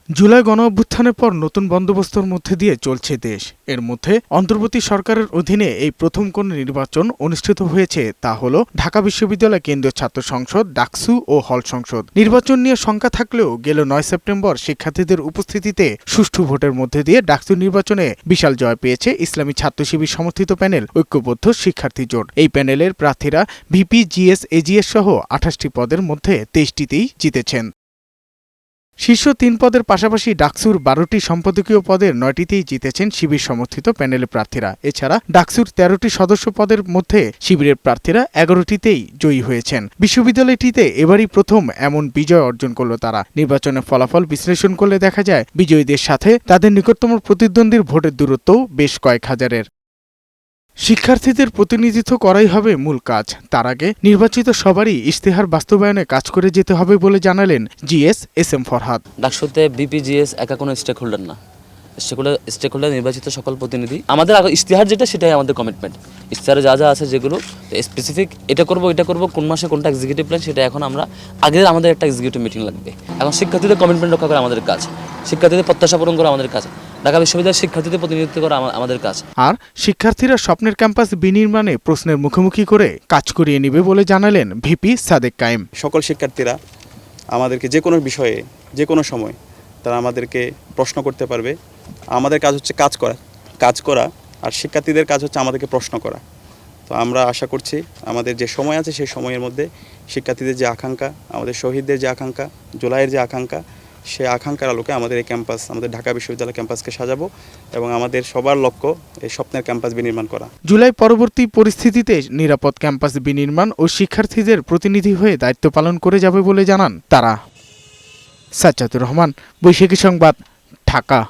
জুলাই গণঅভ্যুত্থানের পর নতুন বন্দোবস্তর মধ্যে দিয়ে চলছে দেশ। এর মধ্যে অন্তর্বর্তী সরকারের অধীনে এই প্রথম কোন নির্বাচন অনুষ্ঠিত হয়েছে তা হল ঢাকা বিশ্ববিদ্যালয় কেন্দ্রীয় ছাত্র সংসদ, ডাকসু ও হল সংসদ। নির্বাচন নিয়ে শঙ্কা থাকলেও গেল ৯ সেপ্টেম্বর শিক্ষার্থীদের উপস্থিতিতে সুষ্ঠু ভোটের মধ্যে দিয়ে ডাকসু নির্বাচনে বিশাল জয় পেয়েছে ইসলামী ছাত্র শিবির সমর্থিত প্যানেল ঐক্যবদ্ধ শিক্ষার্থী জোট। এই প্যানেলের প্রার্থীরা ভিপি, জিএস, এজিএস সহ ২৮টি পদের মধ্যে ২৩টিতেই জিতেছেন। শীর্ষ ৩ পদের পাশাপাশি ডাকসুর ১২টি সম্পাদকীয় পদের ৯টিতেই জিতেছেন শিবির সমর্থিত প্যানেলের প্রার্থীরা। এছাড়া ডাকসুর ১৩টি সদস্য পদের মধ্যে শিবিরের প্রার্থীরা ১১টিতেই জয়ী হয়েছেন। বিশ্ববিদ্যালয়টিতে এবারই প্রথম এমন বিজয় অর্জন করল তারা। নির্বাচনের ফলাফল বিশ্লেষণ করলে দেখা যায় বিজয়ীদের সাথে তাদের নিকটতম প্রতিদ্বন্দ্বীর ভোটের দূরত্বও বেশ কয়েক হাজারের। শিক্ষার্থীদের প্রতিনিধিত্ব করাই হবে মূল কাজ। তার আগে নির্বাচিত সবারই ইশতেহার বাস্তবায়নে কাজ করে যেতে হবে বলে জানালেন জিএস এস এম ফরহাদ। ডাকসুতে বিপিজিএস একা কোনো স্টেক হোল্ডার না, স্টেক হোল্ডার নির্বাচিত সকল প্রতিনিধি। আমাদের ইশতেহার যেটা সেটাই আমাদের কমিটমেন্ট। ইশতেহারে যা যা আছে যেগুলো স্পেসিফিক এটা করব কোন মাসে কোনটা এক্সিকিউটিভ প্ল্যান, সেটা এখন আমাদের একটা এক্সিকিউটিভ মিটিং লাগবে। এখন শিক্ষার্থীদের কমিটমেন্ট রক্ষা করা আমাদের কাজ, শিক্ষার্থীদের প্রত্যাশা পূরণ করা আমাদের কাজ, ঢাকা বিশ্ববিদ্যালয়ের শিক্ষার্থীদের প্রতিনিধিত্ব করা আমাদের কাজ। আর শিক্ষার্থীরা স্বপ্নের ক্যাম্পাস বিনির্মাণে প্রশ্নের মুখোমুখি করে কাজ করিয়ে নেবে বলে জানালেন ভিপি সাদেক কায়েম। সকল শিক্ষার্থীরা আমাদেরকে যে কোনো বিষয়ে যে কোনো সময় তারা আমাদেরকে প্রশ্ন করতে পারবে। আমাদের কাজ হচ্ছে কাজ করা আর শিক্ষার্থীদের কাজ হচ্ছে আমাদেরকে প্রশ্ন করা। তো আমরা আশা করছি আমাদের যে সময় আছে সেই সময়ের মধ্যে শিক্ষার্থীদের যে আকাঙ্ক্ষা, আমাদের শহীদদের যে আকাঙ্ক্ষা, জুলাইয়ের যে আকাঙ্ক্ষা, সেই আকাঙ্ক্ষার আলোকে আমাদের এই ক্যাম্পাস, আমাদের ঢাকা বিশ্ববিদ্যালয় ক্যাম্পাসকে সাজাবো এবং আমাদের সবার লক্ষ্য এই স্বপ্নের ক্যাম্পাস বিনির্মাণ করা। জুলাই পরবর্তী পরিস্থিতিতে নিরাপদ ক্যাম্পাস বিনির্মাণ ও শিক্ষার্থীদের প্রতিনিধি হয়ে দায়িত্ব পালন করে যাবে বলে জানান তারা। সাজ্জাদুর রহমান, বৈশাখী সংবাদ, ঢাকা।